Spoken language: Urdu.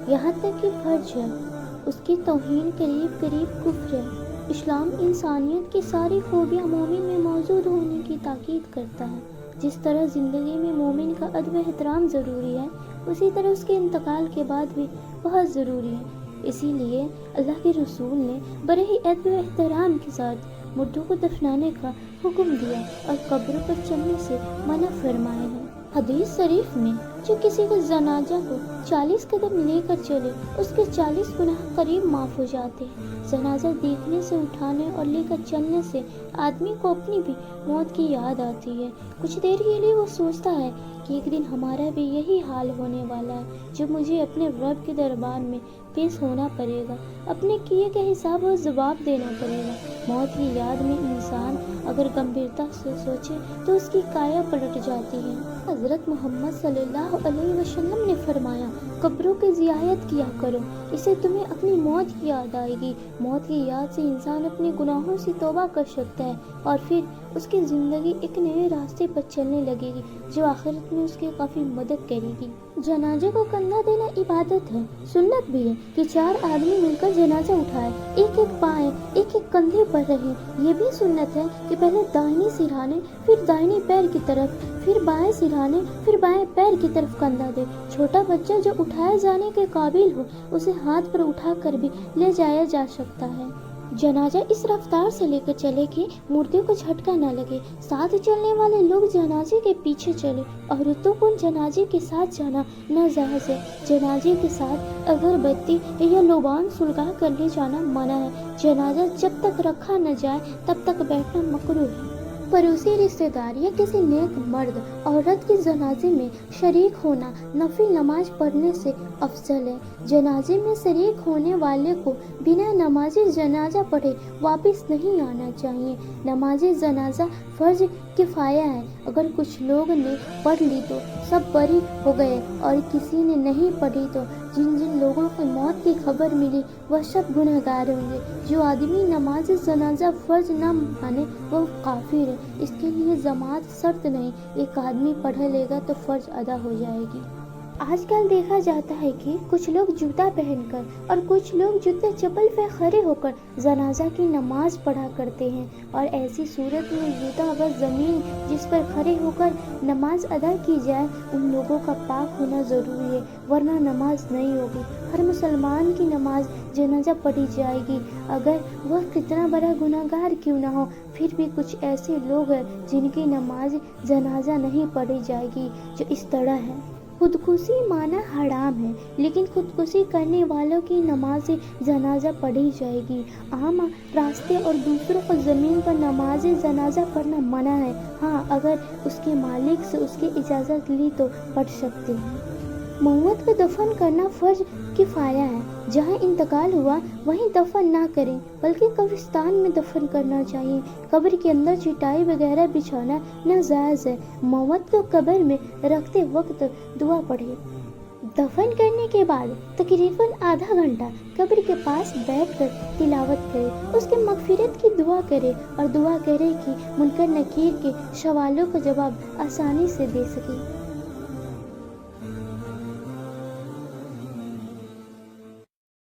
یہاں تک کہ فرج ہے، اس کی توہین قریب قریب کفر ہے۔ اسلام انسانیت کی ساری خوبیاں مومن میں موجود ہونے کی تاکید کرتا ہے۔ جس طرح زندگی میں مومن کا ادب و احترام ضروری ہے، اسی طرح اس کے انتقال کے بعد بھی بہت ضروری ہے۔ اسی لیے اللہ کے رسول نے بڑے ہی ادب و احترام کے ساتھ مردوں کو دفنانے کا حکم دیا اور قبر پر چلنے سے منع فرمائے ہیں۔ حدیث شریف میں جو کسی کا جنازہ کو 40 قدم لے کر چلے، اس کے 40 گناہ قریب معاف ہو جاتے ہیں۔ جنازہ دیکھنے سے، اٹھانے اور لے کر چلنے سے آدمی کو اپنی بھی موت کی یاد آتی ہے۔ کچھ دیر کے لیے وہ سوچتا ہے کہ ایک دن ہمارا بھی یہی حال ہونے والا ہے، جب مجھے اپنے رب کے دربار میں پیش ہونا پڑے گا، اپنے کیے کا حساب اور جواب دینا پڑے گا۔ موت کی یاد میں انسان اگر گمبھیرتا سے سوچے تو اس کی کایا پلٹ جاتی ہے۔ حضرت محمد صلی اللہ علیہ وسلم نے فرمایا، قبروں کی زیارت کیا کرو، اسے تمہیں اپنی موت کی یاد آئے گی۔ موت کی یاد سے انسان اپنے گناہوں سے توبہ کر سکتا ہے اور پھر اس کی زندگی ایک نئے راستے پر چلنے لگے گی جو آخرت میں اس کی کافی مدد کرے گی۔ جنازے کو کندھا دینا عبادت ہے، سنت بھی ہے کہ 4 آدمی مل کر جنازہ اٹھائے، ایک ایک پائیں ایک ایک کندھے پر رہے۔ یہ بھی سنت ہے کہ پہلے داہنی سرہانے پھر داہنی پیر کی طرف، پھر بائیں سرہانے پھر بائیں پیر کی طرف کندھا دے۔ چھوٹا بچہ جو اٹھائے جانے کے قابل ہو اسے ہاتھ پر اٹھا کر بھی لے جایا جا سکتا ہے۔ جنازہ اس رفتار سے لے کر چلے کہ مردے کو جھٹکا نہ لگے۔ ساتھ چلنے والے لوگ جنازے کے پیچھے چلے۔ عورتوں کو جنازے کے ساتھ جانا ناجائز ہے۔ جنازے کے ساتھ اگربتی یا لبان سلگا کر لے جانا منع ہے۔ جنازہ جب تک رکھا نہ جائے تب تک بیٹھنا مکروہ ہے۔ پڑوسی رشتہ دار یا کسی نیک مرد عورت کے جنازے میں شریک ہونا نفل نماز پڑھنے سے افضل ہے۔ جنازے میں شریک ہونے والے کو بنا نماز جنازہ پڑھے واپس نہیں آنا چاہیے۔ نماز جنازہ فرض کفایہ ہے۔ اگر کچھ لوگ نے پڑھ لی تو سب بری ہو گئے اور کسی نے نہیں پڑھی تو جن جن لوگوں کو موت کی خبر ملی وہ سب گنہگار ہوں گے۔ جو آدمی نماز جنازہ فرض نہ مانے وہ کافر ہے۔ اس کے لیے جماعت شرط نہیں، ایک آدمی پڑھ لے گا تو فرض ادا ہو جائے گی۔ آج کل دیکھا جاتا ہے کہ کچھ لوگ جوتا پہن کر اور کچھ لوگ جوتے چپل پہ کھڑے ہو کر جنازہ کی نماز پڑھا کرتے ہیں، اور ایسی صورت میں جوتا و زمین جس پر کھڑے ہو کر نماز ادا کی جائے ان لوگوں کا پاک ہونا ضروری ہے، ورنہ نماز نہیں ہوگی۔ ہر مسلمان کی نماز جنازہ پڑھی جائے گی، اگر وہ کتنا بڑا گنہگار کیوں نہ ہو۔ پھر بھی کچھ ایسے لوگ ہیں جن کی نماز جنازہ نہیں پڑھی جائے گی، جو اس طرح ہے۔ خودکشی مانا حرام ہے، لیکن خودکشی کرنے والوں کی نماز جنازہ پڑھی جائے گی۔ عام راستے اور دوسروں کو زمین پر نماز جنازہ پڑھنا منع ہے۔ ہاں، اگر اس کے مالک سے اس کی اجازت لی تو پڑھ سکتے ہیں۔ موت کو دفن کرنا فرض کفایہ ہے۔ جہاں انتقال ہوا وہیں دفن نہ کریں بلکہ قبرستان میں دفن کرنا چاہیے۔ قبر کے اندر چٹائی وغیرہ بچھانا ناجائز ہے۔ موت کو قبر میں رکھتے وقت دعا پڑھے۔ دفن کرنے کے بعد تقریباً آدھا گھنٹہ قبر کے پاس بیٹھ کر تلاوت کرے، اس کے مغفرت کی دعا کرے اور دعا کرے کہ منکر نکیر کے سوالوں کا جواب آسانی سے دے سکے۔